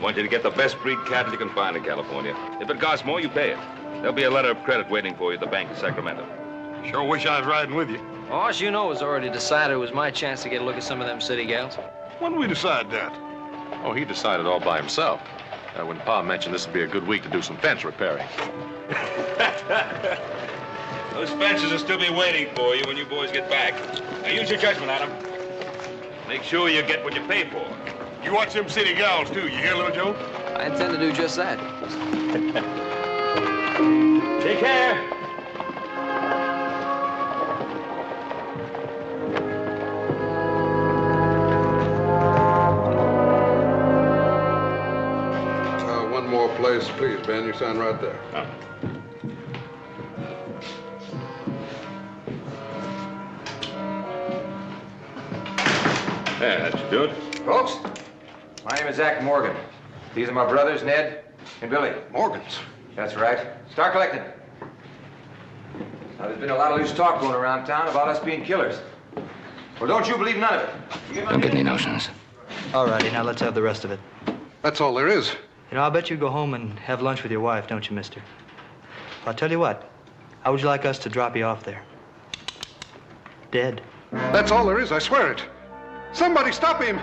want you to get the best breed cattle you can find in California. If it costs more, you pay it. There'll be a letter of credit waiting for you at the bank in Sacramento. Sure wish I was riding with you. Oh, as you know, it was already decided it was my chance to get a look at some of them city gals. When did we decide that? Oh, he decided all by himself. When Pa mentioned this would be a good week to do some fence repairing. Those fences will still be waiting for you when you boys get back. Now use your judgment, Adam. Make sure you get what you pay for. You watch them city gals, too. You hear, little Joe? I intend to do just that. Take care. One more place, please, Ben. You sign right there. Oh. Yeah, that should do it. Folks, my name is Zach Morgan. These are my brothers, Ned and Billy. Morgan's. That's right. Start collecting. Now, there's been a lot of loose talk going around town about us being killers. Well, don't you believe none of it. Don't get any notions. All righty, now let's have the rest of it. That's all there is. You know, I'll bet you go home and have lunch with your wife, don't you, mister? I'll tell you what. How would you like us to drop you off there? Dead. That's all there is, I swear it. Somebody stop him!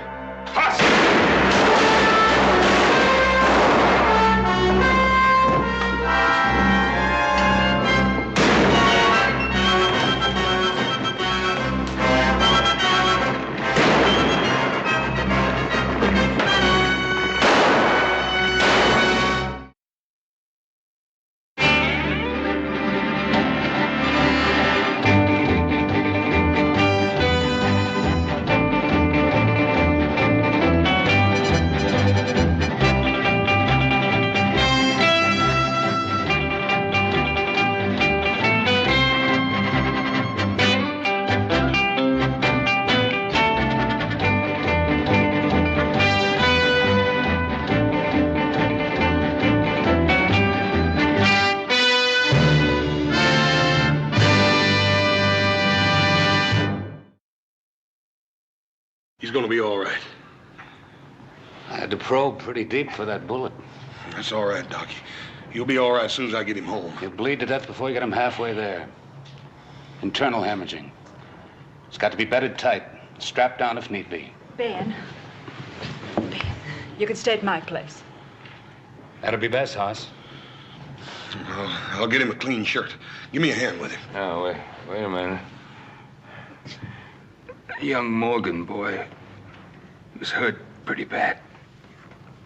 He's gonna be all right. I had to probe pretty deep for that bullet. That's all right, Doc. He'll be all right as soon as I get him home. He'll bleed to death before you get him halfway there. Internal hemorrhaging. It's got to be bedded tight, strapped down if need be. Ben, you can stay at my place. That'll be best, Hoss. I'll get him a clean shirt. Give me a hand with him. Oh, wait a minute. Young Morgan boy was hurt pretty bad.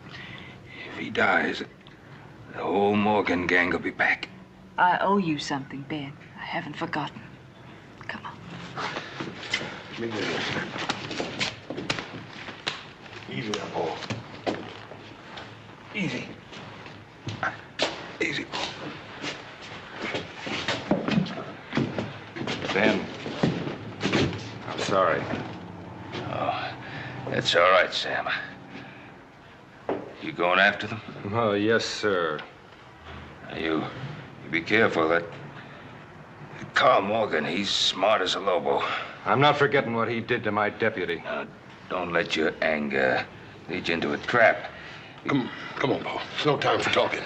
If he dies, the whole Morgan gang will be back. I owe you something, Ben. I haven't forgotten. Come on. Give me this. Easy now, Paul. Easy. Easy. Ben, I'm sorry. Oh, it's all right, Sam. You going after them? Oh, yes, sir. Now, you be careful. That Carl Morgan, he's smart as a lobo. I'm not forgetting what he did to my deputy. Now, don't let your anger lead you into a trap. Come on, Paul. It's no time for talking.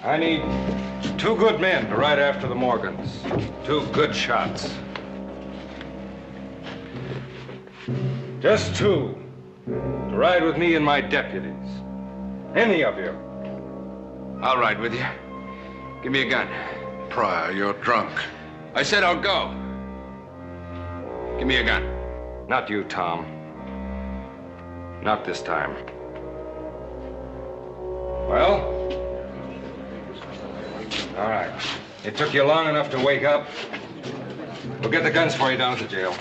I need 2 good men to ride after the Morgans. 2 good shots. Just 2 to ride with me and my deputies. Any of you. I'll ride with you. Give me a gun. Pryor, you're drunk. I said I'll go. Give me a gun. Not you, Tom. Not this time. Well? All right. It took you long enough to wake up. We'll get the guns for you down at the jail.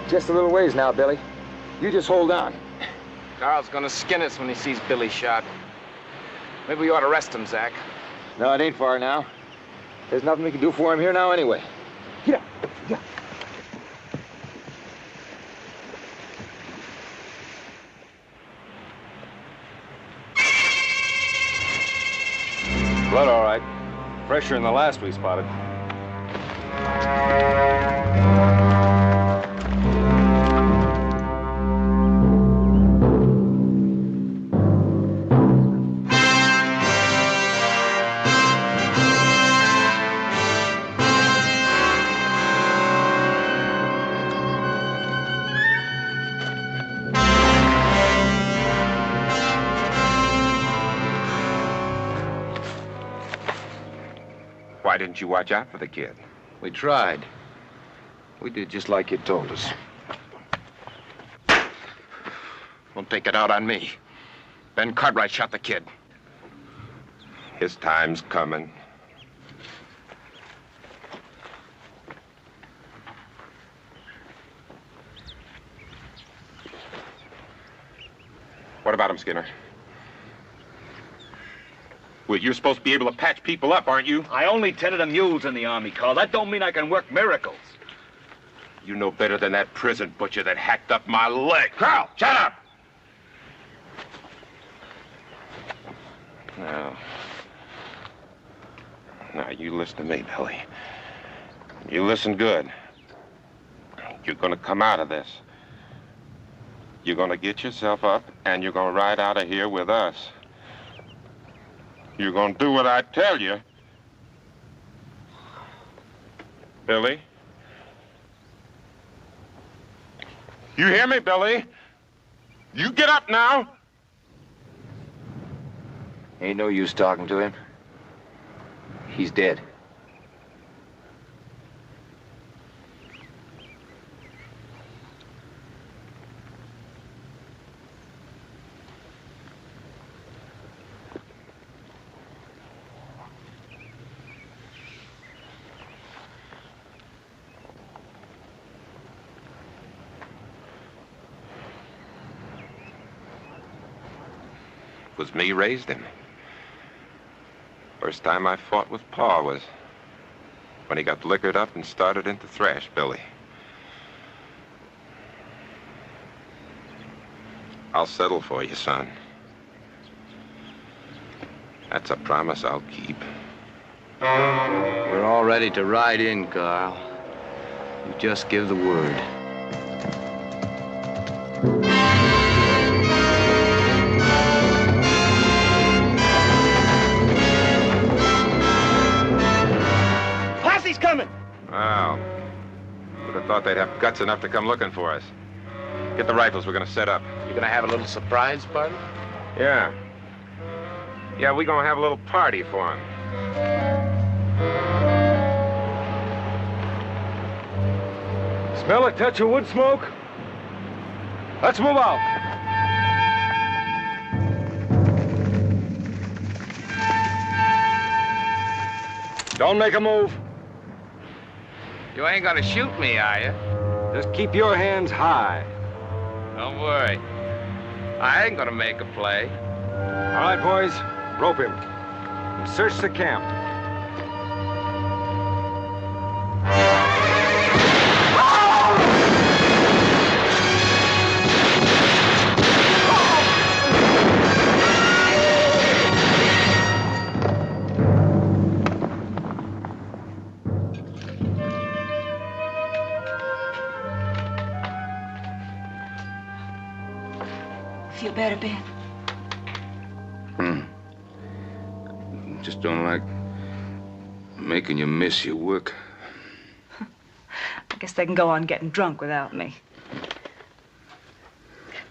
Just a little ways now, Billy. You just hold on. Carl's gonna skin us when he sees Billy shot. Maybe we ought to arrest him, Zach. No, it ain't far now. There's nothing we can do for him here now anyway. Get up. Get up. Blood, all right. Fresher than the last we spotted. Why didn't you watch out for the kid? We tried. We did just like you told us. Don't take it out on me. Ben Cartwright shot the kid. His time's coming. What about him, Skinner? Well, you're supposed to be able to patch people up, aren't you? I only tended to mules in the Army, Carl. That don't mean I can work miracles. You know better than that prison butcher that hacked up my leg. Carl, shut up! Now, you listen to me, Billy. You listen good. You're gonna come out of this. You're gonna get yourself up, and you're gonna ride out of here with us. You're gonna do what I tell you. Billy? You hear me, Billy? You get up now. Ain't no use talking to him. He's dead. It was me raised him. First time I fought with Pa was when he got liquored up and started into thrash, Billy. I'll settle for you, son. That's a promise I'll keep. We're all ready to ride in, Carl. You just give the word. Posse's coming! Wow. Would have thought they'd have guts enough to come looking for us. Get the rifles, we're gonna set up. You gonna have a little surprise party? Yeah. Yeah, we're gonna have a little party for him. Smell a touch of wood smoke? Let's move out. Don't make a move. You ain't gonna shoot me, are you? Just keep your hands high. Don't worry. I ain't gonna make a play. All right, boys, rope him and search the camp. Feel better, Ben? Just don't like making you miss your work. I guess they can go on getting drunk without me.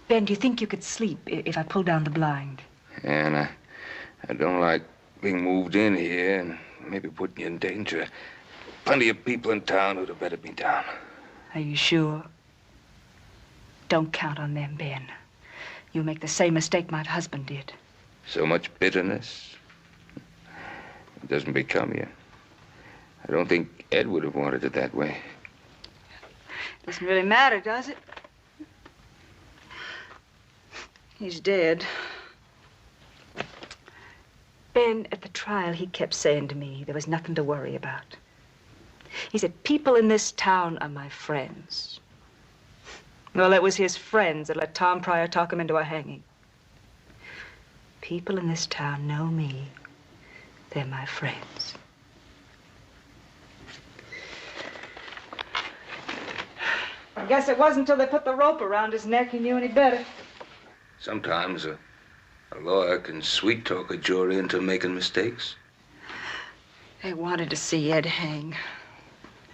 Ben, do you think you could sleep if I pull down the blind? And I don't like being moved in here and maybe putting you in danger. Plenty of people in town who'd have better be down. Are you sure? Don't count on them, Ben. You'll make the same mistake my husband did. So much bitterness. It doesn't become you. I don't think Ed would have wanted it that way. Doesn't really matter, does it? He's dead. Ben, at the trial, he kept saying to me there was nothing to worry about. He said, people in this town are my friends. Well, it was his friends that let Tom Pryor talk him into a hanging. People in this town know me. They're my friends. guess it wasn't until they put the rope around his neck he knew any better. Sometimes a lawyer can sweet-talk a jury into making mistakes. They wanted to see Ed hang.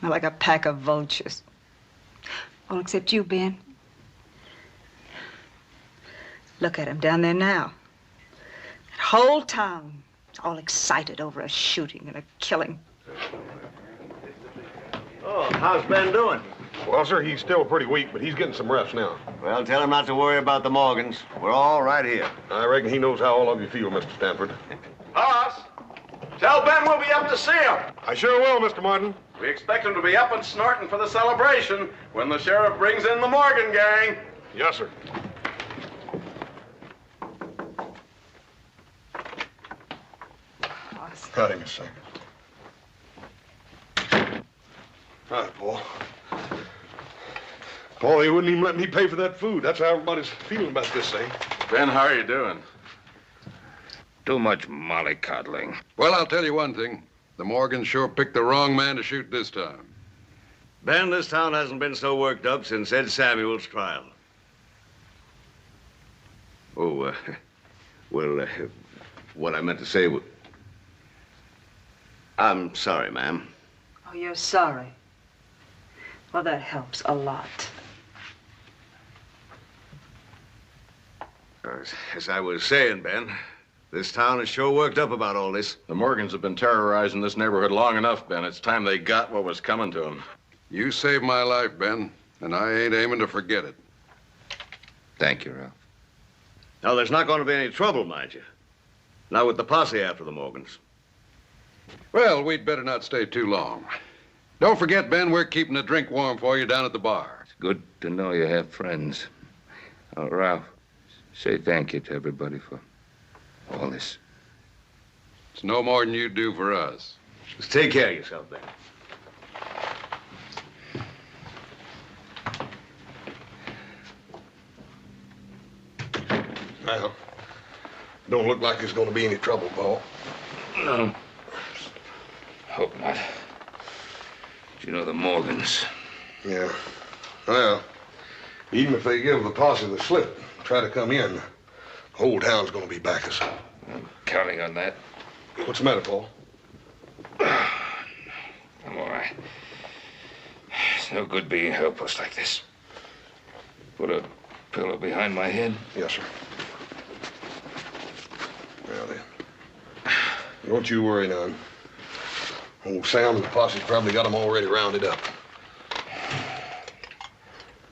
Like a pack of vultures. All except you, Ben. Look at him down there now. That whole town, all excited over a shooting and a killing. Oh, how's Ben doing? Well, sir, he's still pretty weak, but he's getting some rest now. Well, tell him not to worry about the Morgans. We're all right here. I reckon he knows how all of you feel, Mr. Stanford. Boss, tell Ben we'll be up to see him. I sure will, Mr. Martin. We expect him to be up and snorting for the celebration when the sheriff brings in the Morgan gang. Yes, sir. Howdy, Miss Sanger. Hi, Paul. Paul, they wouldn't even let me pay for that food. That's how everybody's feeling about this thing. Ben, how are you doing? Too much mollycoddling. Well, I'll tell you one thing. The Morgans sure picked the wrong man to shoot this time. Ben, this town hasn't been so worked up since Ed Samuel's trial. Oh, well, what I meant to say was... I'm sorry, ma'am. Oh, you're sorry. Well, that helps a lot. As I was saying, Ben, this town is sure worked up about all this. The Morgans have been terrorizing this neighborhood long enough, Ben. It's time they got what was coming to them. You saved my life, Ben, and I ain't aiming to forget it. Thank you, Ralph. Now, there's not going to be any trouble, mind you. Not with the posse after the Morgans. Well, we'd better not stay too long. Don't forget, Ben, we're keeping a drink warm for you down at the bar. It's good to know you have friends. Ralph, say thank you to everybody for all this. It's no more than you do for us. Just take care of yourself, Ben. Well, don't look like there's going to be any trouble, Paul. No. Hope not. You know the Morgans. Yeah. Well, even if they give the posse the slip, try to come in, the whole town's going to be back us. I'm counting on that. What's the matter, Paul? I'm all right. It's no good being helpless like this. Put a pillow behind my head. Yes, sir. Well, then. Don't you worry none. Old Sam and the posse's probably got them already rounded up.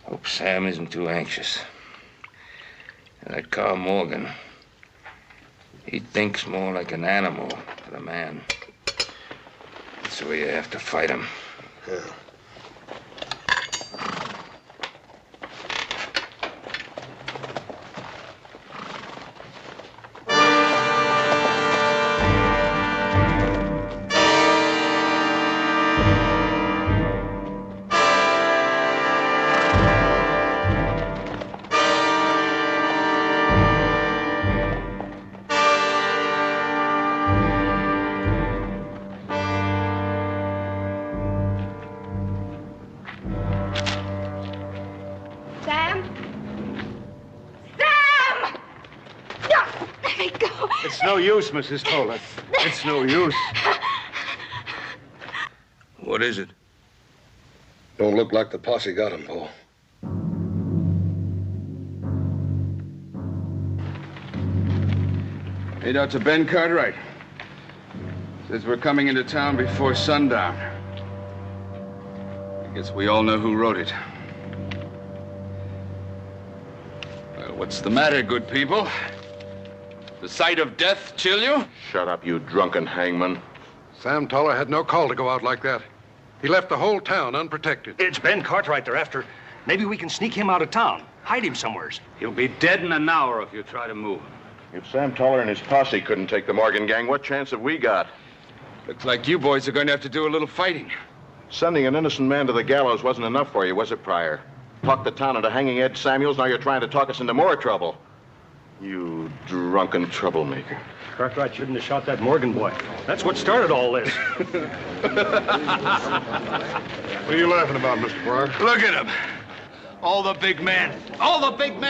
Hope Sam isn't too anxious. And that Carl Morgan, he thinks more like an animal than a man. That's the way you have to fight him. Yeah. It's no use, Mrs. Toller. It's no use. What is it? Don't look like the posse got him, Paul. Made out to Ben Cartwright. Says we're coming into town before sundown. I guess we all know who wrote it. Well, what's the matter, good people? The sight of death chill you? Shut up, you drunken hangman. Sam Toller had no call to go out like that. He left the whole town unprotected. It's Ben Cartwright they're after. Maybe we can sneak him out of town. Hide him somewheres. He'll be dead in an hour if you try to move him. If Sam Toller and his posse couldn't take the Morgan gang, what chance have we got? Looks like you boys are going to have to do a little fighting. Sending an innocent man to the gallows wasn't enough for you, was it, Pryor? Talked the town into hanging Ed Samuels, now you're trying to talk us into more trouble. You drunken troublemaker. Cartwright shouldn't have shot that Morgan boy. That's what started all this. What are you laughing about, Mr. Pryor? Look at him. All the big men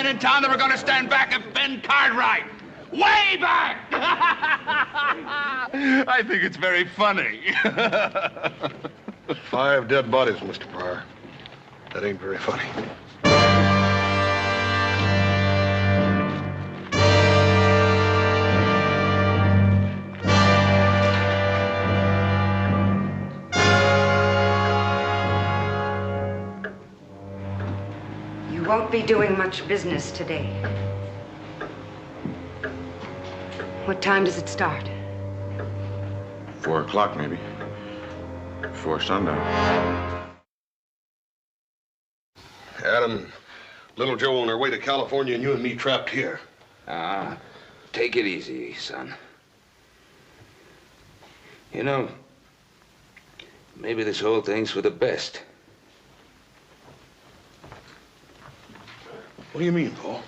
in town that were going to stand back and Ben Cartwright. Way back! I think it's very funny. 5 dead bodies, Mr. Pryor. That ain't very funny. You won't be doing much business today. What time does it start? 4 o'clock, maybe. Before sundown. Adam, little Joe on their way to California and you and me trapped here. Take it easy, son. You know, maybe this whole thing's for the best. What do you mean, Paul?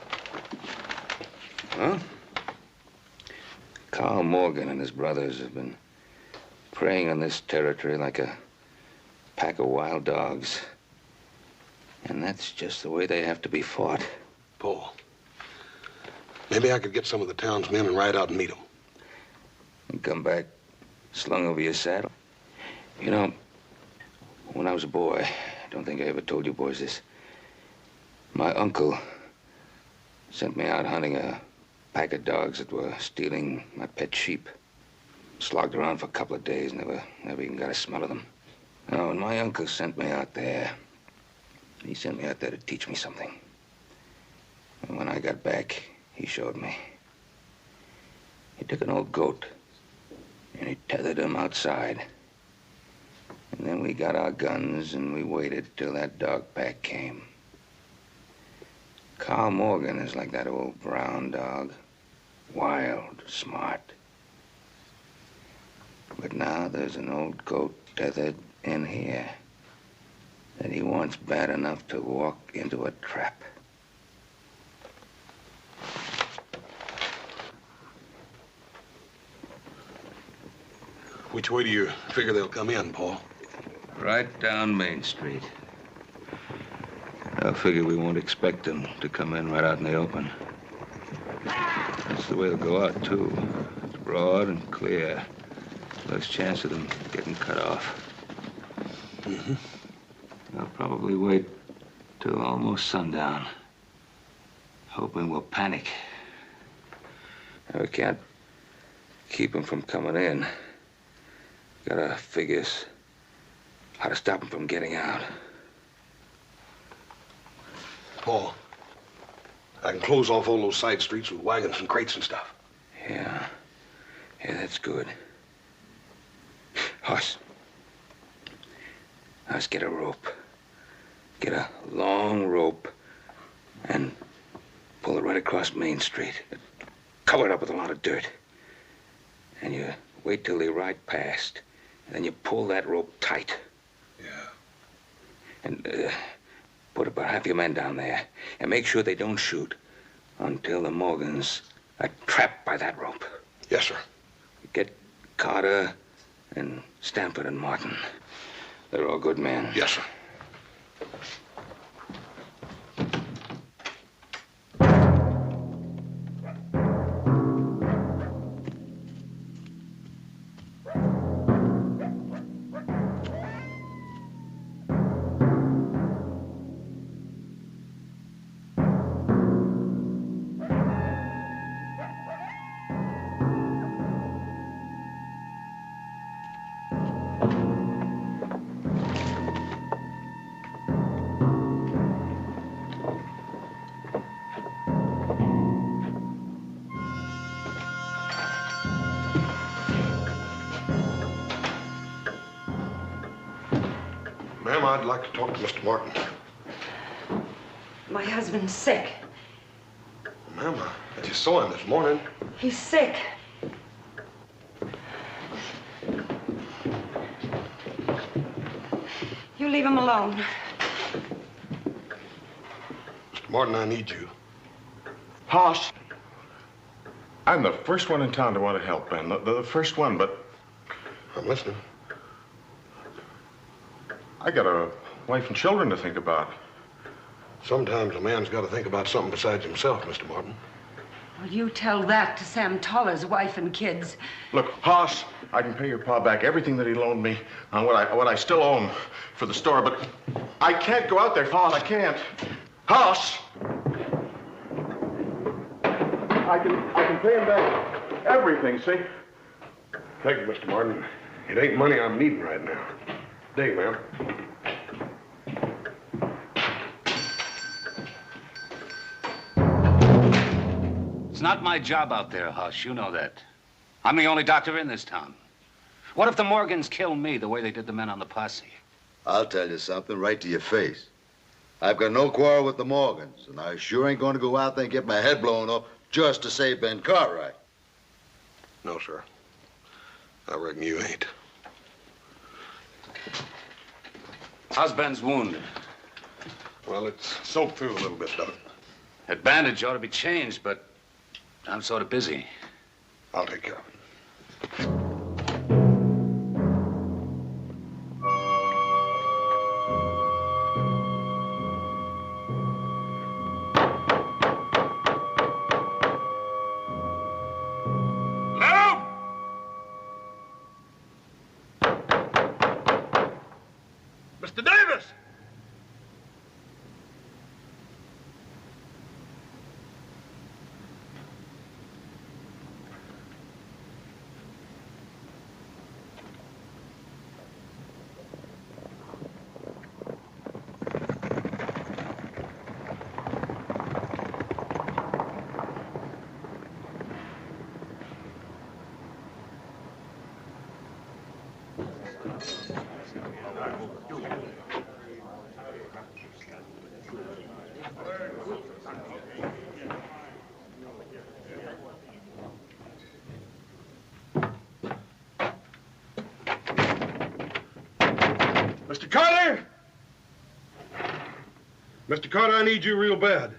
Huh? Carl Morgan and his brothers have been preying on this territory like a pack of wild dogs. And that's just the way they have to be fought. Paul, maybe I could get some of the town's men and ride out and meet them. And come back slung over your saddle. You know, when I was a boy, I don't think I ever told you boys this, my uncle sent me out hunting a pack of dogs that were stealing my pet sheep. Slogged around for a couple of days, never even got a smell of them. Now, when my uncle sent me out there, he sent me out there to teach me something. And when I got back, he showed me. He took an old goat, and he tethered him outside. And then we got our guns, and we waited till that dog pack came. Carl Morgan is like that old brown dog. Wild, smart. But now there's an old goat tethered in here that he wants bad enough to walk into a trap. Which way do you figure they'll come in, Paul? Right down Main Street. I figure we won't expect them to come in right out in the open. That's the way they'll go out, too. It's broad and clear. Less chance of them getting cut off. Mm-hmm. They'll probably wait till almost sundown, hoping we'll panic. We can't keep them from coming in. Gotta figure how to stop them from getting out. Paul, I can close off all those side streets with wagons and crates and stuff. Yeah, that's good. Hoss, get a rope. Get a long rope and pull it right across Main Street. Cover it up with a lot of dirt. And you wait till they ride past. And then you pull that rope tight. Yeah. And put about half your men down there. And make sure they don't shoot until the Morgans are trapped by that rope. Yes, sir. Get Carter and Stanford and Martin. They're all good men. Yes, sir. Ma'am, I'd like to talk to Mr. Martin. My husband's sick. Ma'am, I just saw him this morning. He's sick. You leave him alone. Mr. Martin, I need you. Hoss, I'm the first one in town to want to help, man. The first one, but I'm listening. I got a wife and children to think about. Sometimes a man's got to think about something besides himself, Mr. Martin. Well, you tell that to Sam Toller's wife and kids. Look, Hoss, I can pay your pa back everything that he loaned me on what I still owe him for the store, but I can't go out there, Fawn. I can't. Hoss! I can pay him back everything, see? Thank you, Mr. Martin. It ain't money I'm needing right now. Day, ma'am. It's not my job out there, Hush. You know that. I'm the only doctor in this town. What if the Morgans kill me the way they did the men on the posse? I'll tell you something right to your face. I've got no quarrel with the Morgans, and I sure ain't going to go out there and get my head blown off just to save Ben Cartwright. No, sir. I reckon you ain't. How's Ben's wound? Well, it's soaked through a little bit, Doc. That bandage ought to be changed, but I'm sort of busy. I'll take care of it. Mr. Davis! Mr. Carter! Mr. Carter, I need you real bad.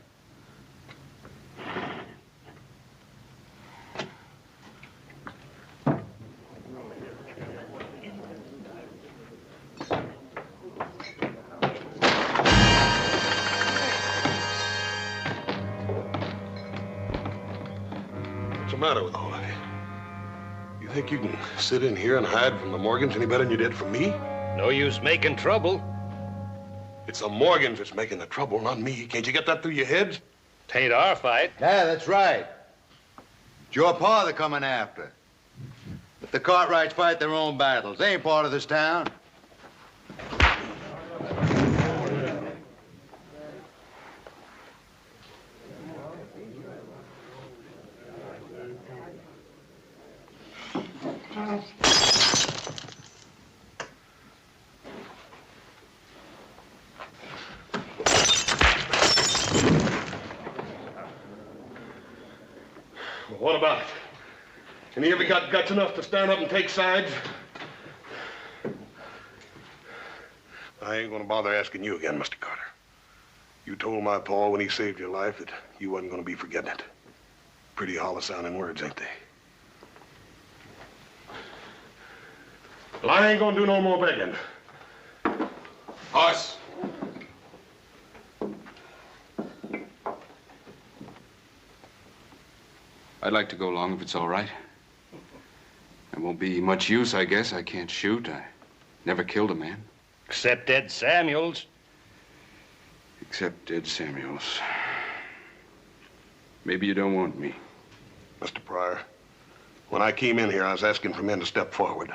What's the matter with all of you? You think you can sit in here and hide from the Morgans any better than you did from me? No use making trouble. It's the Morgans that's making the trouble, not me. Can't you get that through your heads? Tain't our fight. Yeah, that's right. It's your pa they're coming after. But the Cartwrights fight their own battles. They ain't part of this town. Well, what about it? Any of you got guts enough to stand up and take sides? I ain't gonna bother asking you again, Mr. Carter. You told my pa when he saved your life that you wasn't gonna be forgetting it. Pretty hollow-sounding words, ain't they? Well, I ain't gonna do no more begging. Hoss! I'd like to go along if it's all right. It won't be much use, I guess. I can't shoot. I never killed a man. Except Ed Samuels. Except Ed Samuels. Maybe you don't want me. Mr. Pryor, when I came in here, I was asking for men to step forward.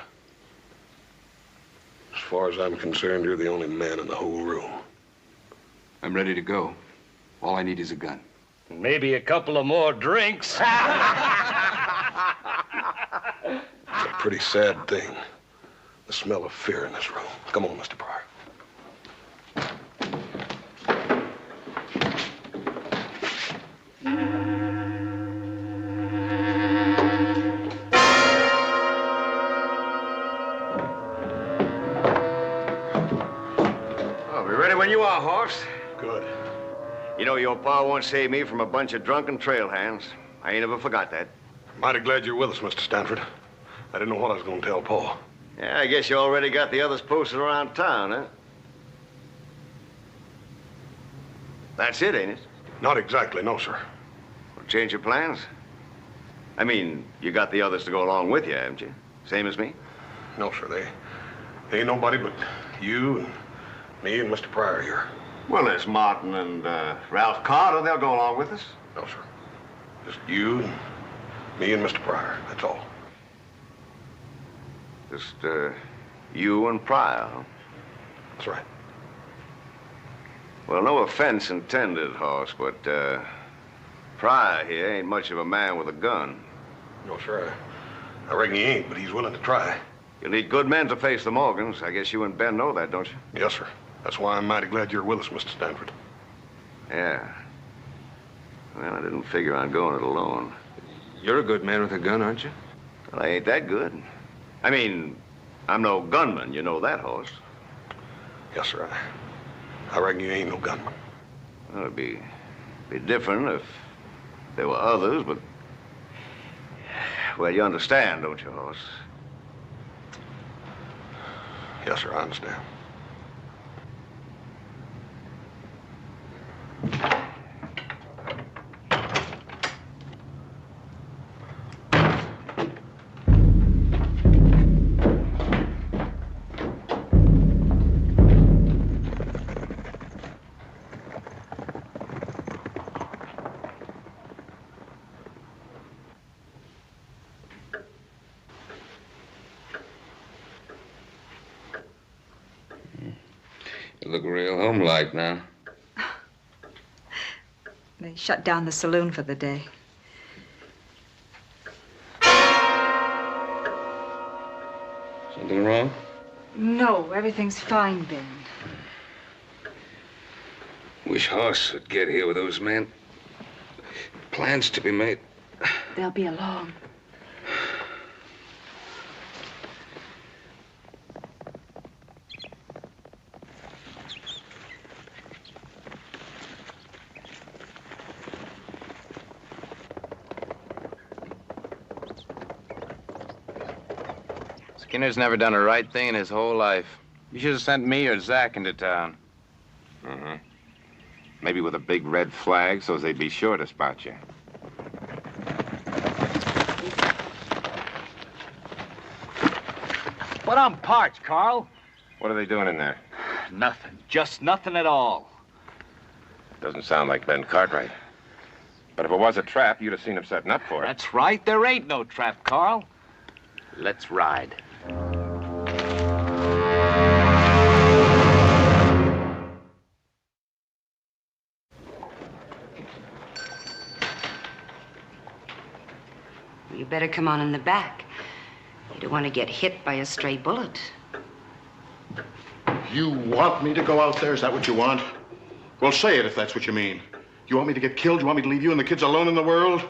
As far as I'm concerned, you're the only man in the whole room. I'm ready to go. All I need is a gun. Maybe a couple of more drinks. It's a pretty sad thing, the smell of fear in this room. Come on, Mr. Pryor. I'll be ready when you are, Hoss. Good. You know, your pa once saved me from a bunch of drunken trail hands. I ain't ever forgot that. Mighty glad you're with us, Mr. Stanford. I didn't know what I was going to tell Paul. Yeah, I guess you already got the others posted around town, huh? That's it, ain't it? Not exactly, no, sir. Well, change your plans? I mean, you got the others to go along with you, haven't you? Same as me? No, sir. They ain't nobody but you and me and Mr. Pryor here. Well, there's Martin and Ralph Carter. They'll go along with us. No, sir. Just you and me and Mr. Pryor. That's all. Just you and Pryor, huh? That's right. Well, no offense intended, Hoss, but Pryor here ain't much of a man with a gun. No, sir. I reckon he ain't, but he's willing to try. You'll need good men to face the Morgans. I guess you and Ben know that, don't you? Yes, sir. That's why I'm mighty glad you're with us, Mr. Stanford. Yeah. Well, I didn't figure on going it alone. You're a good man with a gun, aren't you? Well, I ain't that good. I mean, I'm no gunman. You know that, Hoss. Yes, sir. I reckon you ain't no gunman. Well, it'd be different if there were others, but... Well, you understand, don't you, Hoss? Yes, sir, I understand. You look real homelike now. They shut down the saloon for the day. Something wrong? No, everything's fine, Ben. Wish Hoss would get here with those men. Plans to be made. They'll be along. Skinner's never done a right thing in his whole life. You should have sent me or Zach into town. Mm-hmm. Maybe with a big red flag so they'd be sure to spot you. But I'm parched, Carl. What are they doing in there? Nothing. Just nothing at all. Doesn't sound like Ben Cartwright. But if it was a trap, you'd have seen him setting up for it. That's right. There ain't no trap, Carl. Let's ride. You better come on in the back. You don't want to get hit by a stray bullet. You want me to go out there? Is that what you want? Well, say it if that's what you mean. You want me to get killed? You want me to leave you and the kids alone in the world?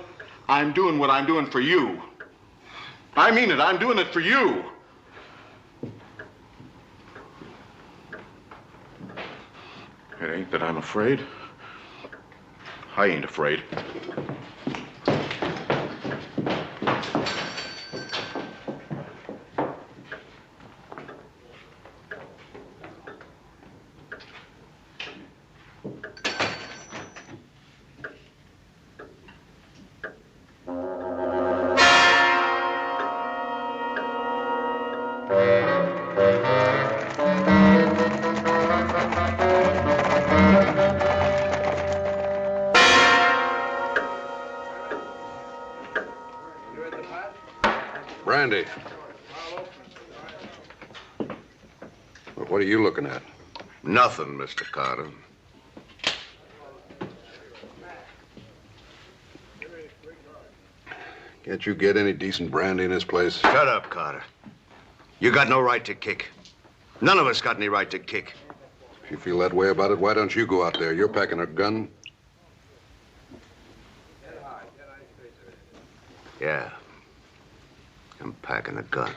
I'm doing what I'm doing for you. I mean it. I'm doing it for you. It ain't that I'm afraid. I ain't afraid. Brandy. What are you looking at? Nothing, Mr. Carter. Can't you get any decent brandy in this place? Shut up, Carter. You got no right to kick. None of us got any right to kick. If you feel that way about it, why don't you go out there? You're packing a gun. Yeah. I'm packing a gun.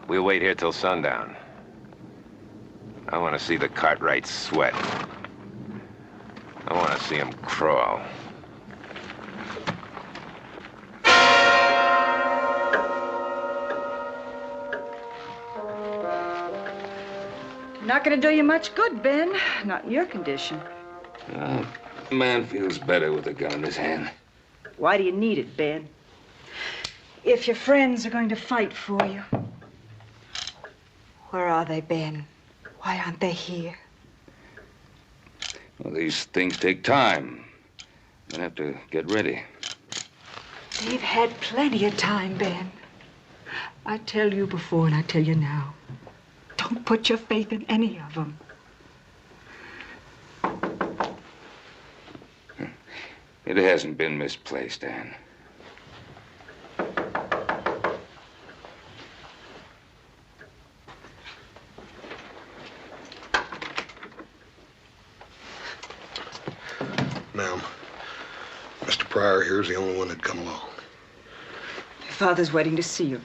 We'll wait here till sundown. I want to see the Cartwrights sweat. I want to see him crawl. Not gonna do you much good, Ben. Not in your condition. A man feels better with a gun in his hand. Why do you need it, Ben? If your friends are going to fight for you. Where are they, Ben? Why aren't they here? Well, these things take time. They have to get ready. They've had plenty of time, Ben. I tell you before and I tell you now. Don't put your faith in any of them. It hasn't been misplaced, Anne. Ma'am, Mr. Pryor here's the only one that'd come along. Your father's waiting to see you.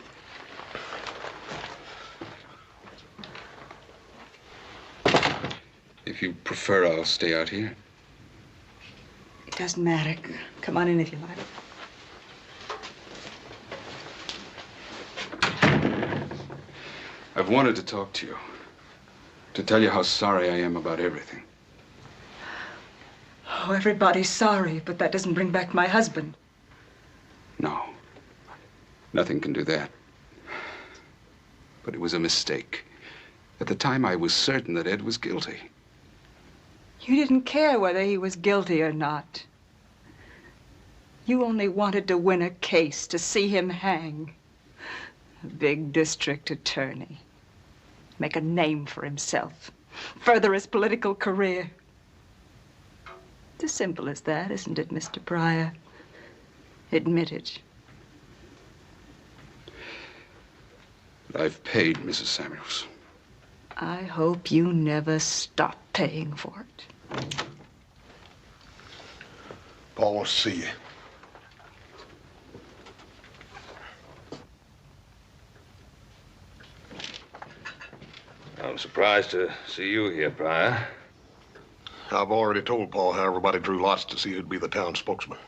If you prefer, I'll stay out here. It doesn't matter. Come on in if you like. I've wanted to talk to you. To tell you how sorry I am about everything. Oh, everybody's sorry, but that doesn't bring back my husband. No. Nothing can do that. But it was a mistake. At the time, I was certain that Ed was guilty. You didn't care whether he was guilty or not. You only wanted to win a case, to see him hang. A big district attorney. Make a name for himself. Further his political career. It's as simple as that, isn't it, Mr. Pryor? Admit it. I've paid, Mrs. Samuels. I hope you never stop paying for it. Paul wants to see you. I'm surprised to see you here, Pryor. I've already told Paul how everybody drew lots to see who'd be the town spokesman.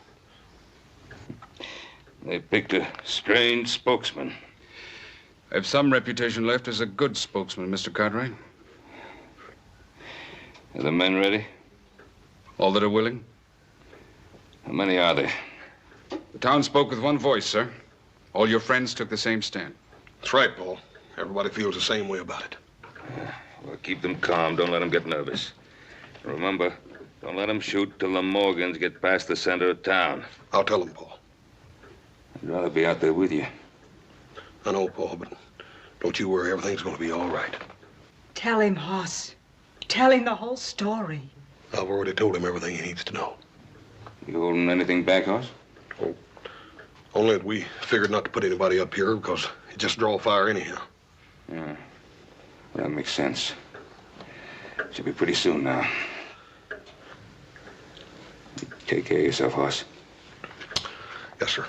They picked a strange spokesman. I have some reputation left as a good spokesman, Mr. Cartwright. Are the men ready? All that are willing? How many are there? The town spoke with one voice, sir. All your friends took the same stand. That's right, Paul. Everybody feels the same way about it. Well, keep them calm. Don't let them get nervous. Remember, don't let them shoot till the Morgans get past the center of town. I'll tell them, Paul. I'd rather be out there with you. I know, Paul, but don't you worry. Everything's going to be all right. Tell him, Hoss. Tell him the whole story. I've already told him everything he needs to know. You holding anything back, Hoss? Oh, only that we figured not to put anybody up here because it just draw fire anyhow. Yeah. Well, that makes sense. Should be pretty soon now. Take care of yourself, Hoss. Yes, sir.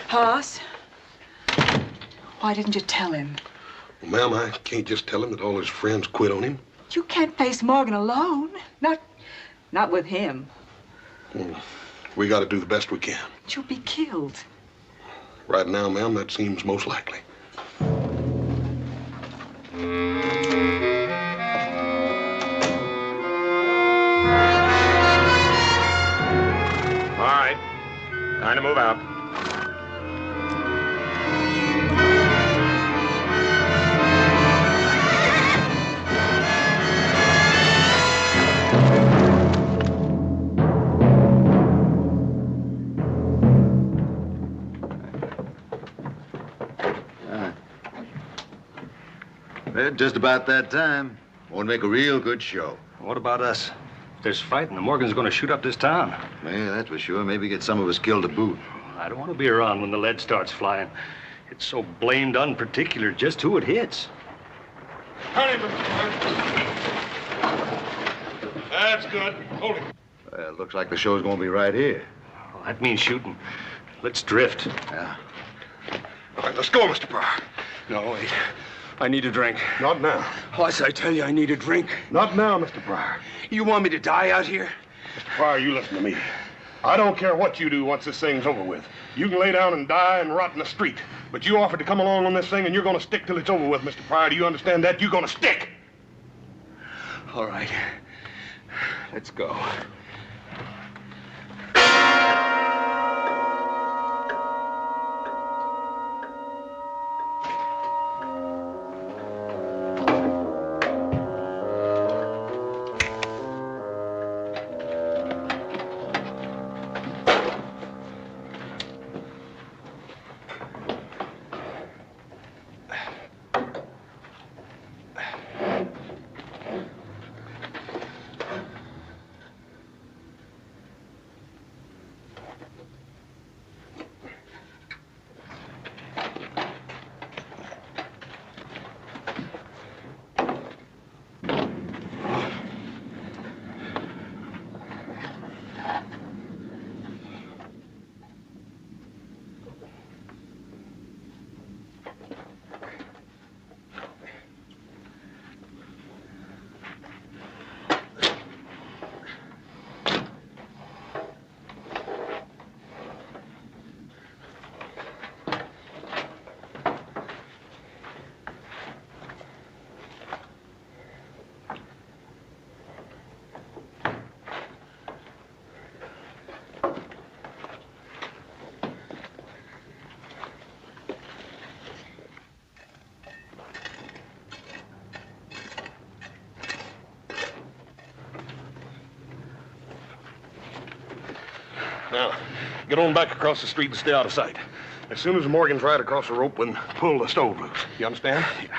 Hoss, why didn't you tell him? Well, ma'am, I can't just tell him that all his friends quit on him. You can't face Morgan alone. Not with him. Well, we got to do the best we can. You'll be killed. Right now, ma'am, that seems most likely. All right. Time to move out. Well, just about that time. Want to make a real good show. What about us? If there's fighting, the Morgan's going to shoot up this town. Yeah, that's for sure. Maybe get some of us killed to boot. I don't want to be around when the lead starts flying. It's so blamed unparticular just who it hits. Hurry, That's good. Hold him. Well, looks like the show's going to be right here. Well, that means shooting. Let's drift. Yeah. All right, let's go, Mr. Pryor. No, wait. I need a drink. Not now. Hoss, I tell you, I need a drink. Not now, Mr. Pryor. You want me to die out here? Mr. Pryor, you listen to me. I don't care what you do once this thing's over with. You can lay down and die and rot in the street. But you offered to come along on this thing, and you're going to stick till it's over with, Mr. Pryor. Do you understand that? You're going to stick. All right. Let's go. Now, get on back across the street and stay out of sight. As soon as Morgan's right across the rope, and pull the stove loose. You understand? Yeah.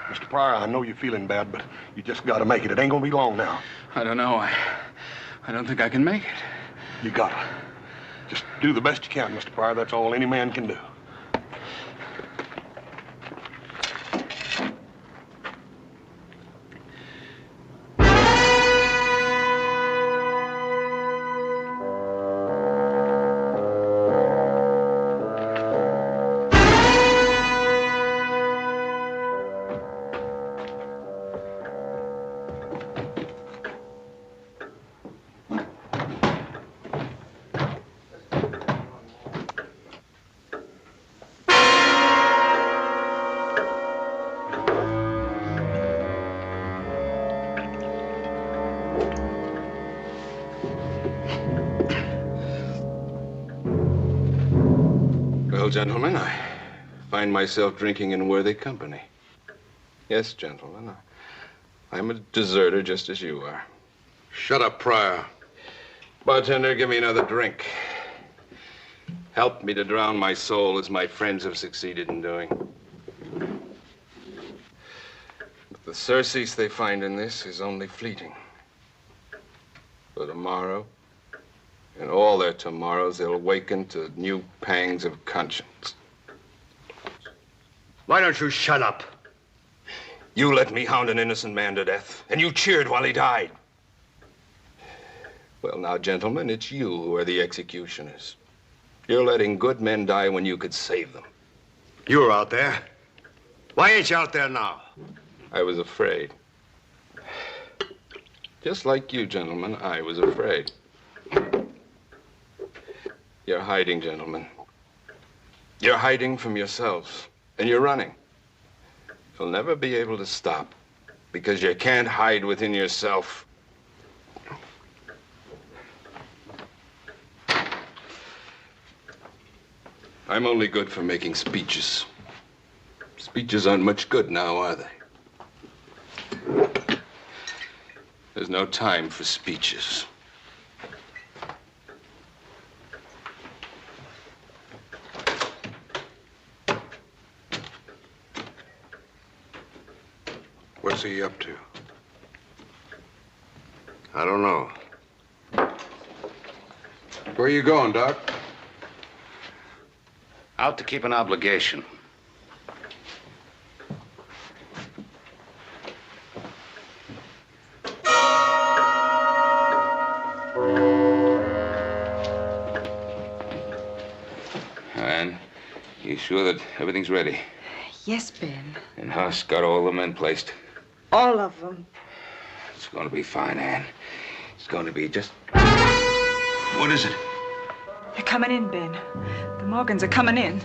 Mr. Pryor, I know you're feeling bad, but you just got to make it. It ain't going to be long now. I don't know. I don't think I can make it. You got to. Just do the best you can, Mr. Pryor. That's all any man can do. Well, gentlemen, I find myself drinking in worthy company. Yes, gentlemen, I'm a deserter just as you are. Shut up, Pryor. Bartender, give me another drink. Help me to drown my soul as my friends have succeeded in doing. But the surcease they find in this is only fleeting. For tomorrow, and all their tomorrows, they'll awaken to new pangs of conscience. Why don't you shut up? You let me hound an innocent man to death, and you cheered while he died. Well, now, gentlemen, it's you who are the executioners. You're letting good men die when you could save them. You were out there. Why ain't you out there now? I was afraid. Just like you, gentlemen, I was afraid. You're hiding, gentlemen. You're hiding from yourselves, and you're running. You'll never be able to stop, because you can't hide within yourself. I'm only good for making speeches. Speeches aren't much good now, are they? There's no time for speeches. What's he up to? I don't know. Where are you going, Doc? Out to keep an obligation. And you sure that everything's ready? Yes, Ben. And Huss got all the men placed. All of them. It's going to be fine, Ann. It's going to be just... What is it? They're coming in, Ben. The Morgans are coming in.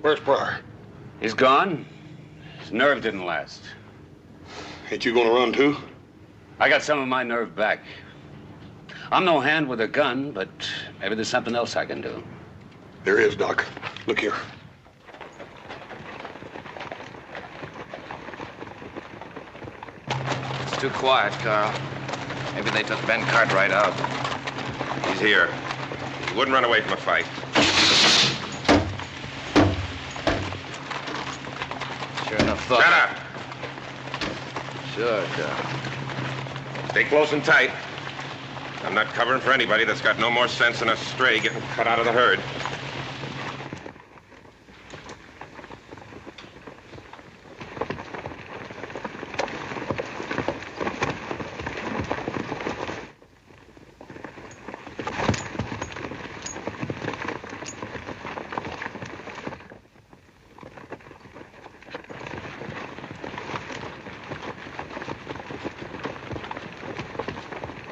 Where's Pryor? He's gone. His nerve didn't last. Ain't you gonna run too? I got some of my nerve back. I'm no hand with a gun, but maybe there's something else I can do. There is, Doc. Look here. It's too quiet, Carl. Maybe they took Ben Cartwright out. He's here. He wouldn't run away from a fight. Sure enough thought. Shut up! Sure, Carl. Stay close and tight. I'm not covering for anybody that's got no more sense than a stray getting cut out of the herd.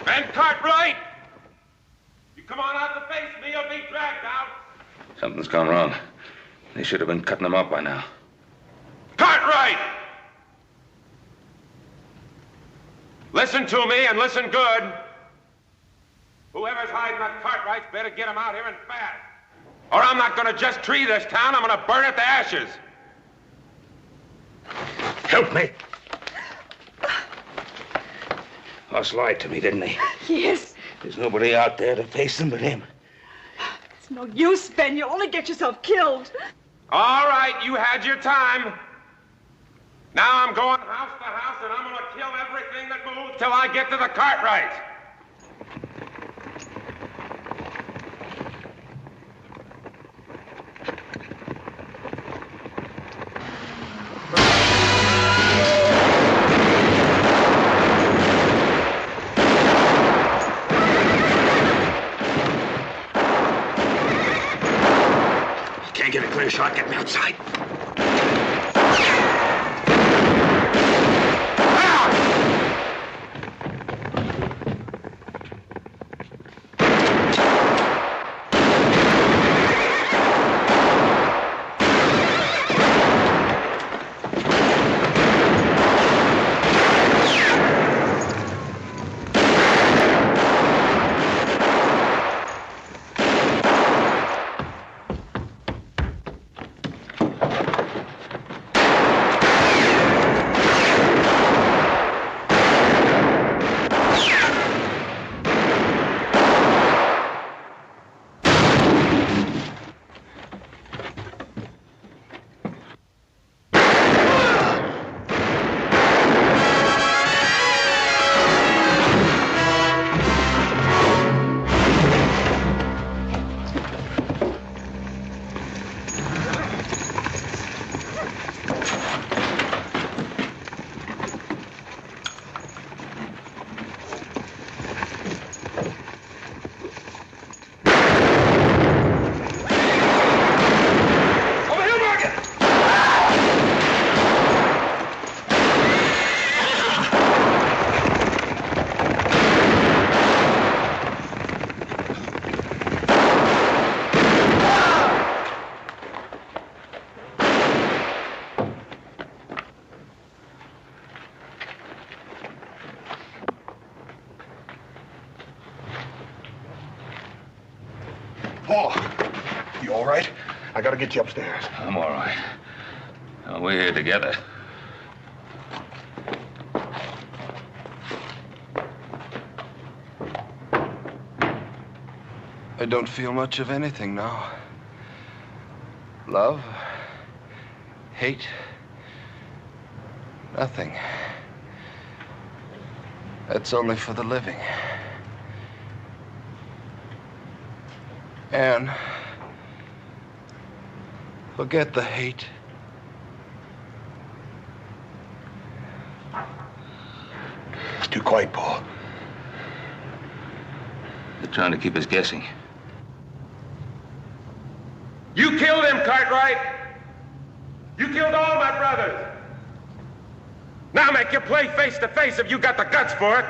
Ben Cartwright! You come on out to face me, you'll be dragged out. Something's gone wrong. They should have been cutting them up by now. Cartwright! Listen to me and listen good. Whoever's hiding that Cartwrights better get him out here and fast. Or I'm not gonna just tree this town, I'm gonna burn it to ashes. Help me! Huss lied to me, didn't he? Yes. There's nobody out there to face them but him. It's no use, Ben. You'll only get yourself killed. All right, you had your time. Now I'm going house to house and I'm gonna kill everything that moves till I get to the Cartwrights. Can't get a clear shot. Get me outside. Paula, you all right? I gotta get you upstairs. I'm all right. We're here together. I don't feel much of anything now. Love, hate, nothing. That's only for the living. Anne, Forget the hate. Too quiet, Paul. They're trying to keep us guessing. You killed him, Cartwright. You killed all my brothers. Now make your play face to face if you got the guts for it.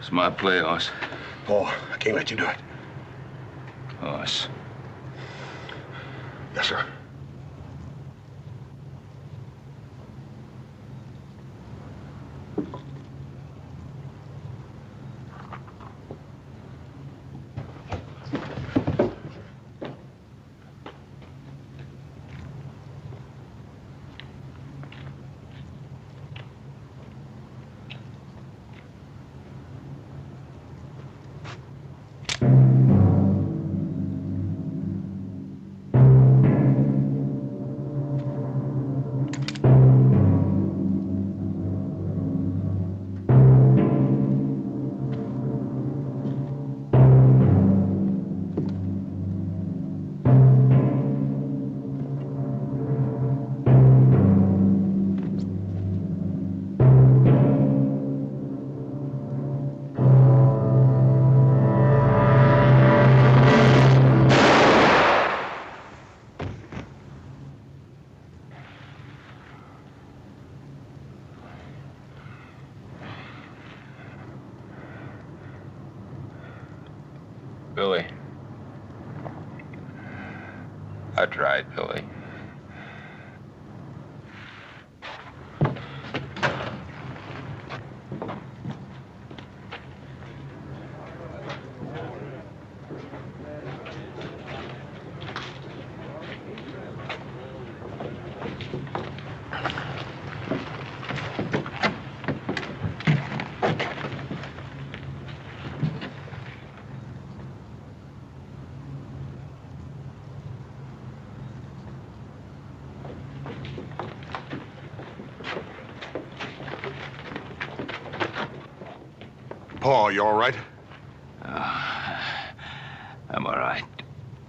Smart play, Hoss. Paul, I can't let you do it. Hoss. Yes, sir. Billy. I tried, Billy. Paul, you all right? I'm all right.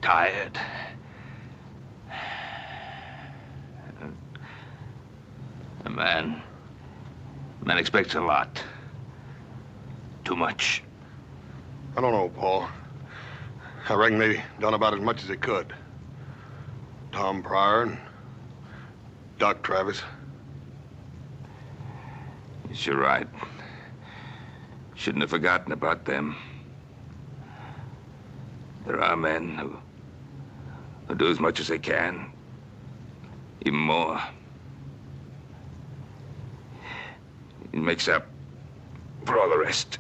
Tired. A man expects a lot. Too much. I don't know, Paul. I reckon they done about as much as they could. Tom Pryor and Doc Travis. You're right. Shouldn't have forgotten about them. There are men who do as much as they can, even more. It makes up for all the rest.